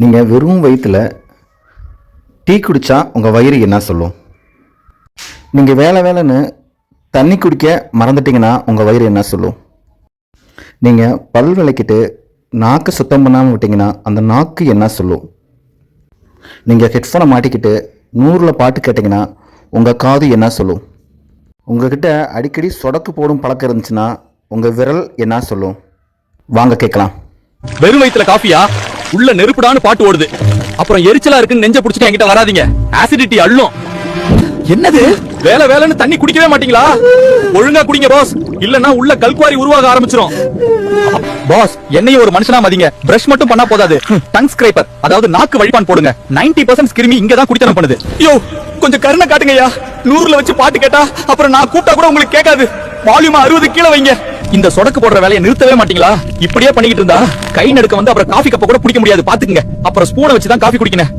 நீங்கள் வெறும் வயிற்றில் டீ குடித்தா உங்கள் வயிறு என்ன சொல்லும்? நீங்கள் வேலைன்னு தண்ணி குடிக்க மறந்துட்டிங்கன்னா உங்கள் வயிறு என்ன சொல்லும்? நீங்கள் பல் விளக்கிட்டு நாக்கு சுத்தம் பண்ணாமல் விட்டிங்கன்னா அந்த நாக்கு என்ன சொல்லும்? நீங்கள் ஹெட்ஃபோனை மாட்டிக்கிட்டு 100ல் பாட்டு கேட்டிங்கன்னா உங்கள் காது என்ன சொல்லும்? உங்ககிட்ட அடிக்கடி சொடக்கு போடும் பழக்கம் இருந்துச்சுன்னா உங்கள் விரல் என்ன சொல்லும்? வாங்க கேட்கலாம். வெறும் வயித்துல காஃபியா? உள்ள நெருப்புடான்னு பாட்டு ஓடுது. அப்புறம் எரிச்சலா இருக்குன்னு நெஞ்ச புடிச்சிட்டு என்கிட்ட வராதீங்க. ஆசிடிட்டி அள்ளும். என்னது? வேலைன்னு தண்ணி குடிக்கவே மாட்டீங்களா? ஒழுங்கா குடிங்க பாஸ், இல்லன்னா உள்ள கல்குவாரி உருவாக ஆரம்பிச்சிரும். பாஸ், என்னையும் ஒரு மனுஷனா மதிங்க. பிரஷ் மட்டும் பண்ணா போதாது, டங் ஸ்கிரைப்பர், அதாவது நாக்கு வழிபான் போடுங்க. 90% கிருமி இங்க தான் குடித்தனம் பண்ணுது. ஐயோ, கொஞ்சம் கருணை காட்டுங்கய்யா. 100ல வச்சு பாட்டு கேட்டா அப்புறம் நான் கூப்பிட்டா கூட உங்களுக்கு கேட்காது. வால்யூம் 60 கீழே வைங்க. இந்த சொடக்கு போடுற வேலையை நிறுத்தவே மாட்டீங்களா? இப்படியே பண்ணிக்கிட்டு இருந்தா கை நடுக்க வந்து அப்புறம் காஃபி கப்ப கூட குடிக்க முடியாது. பாத்துக்கங்க. அப்புறம் ஸ்பூனை வச்சு தான் காஃபி குடிக்கணும்.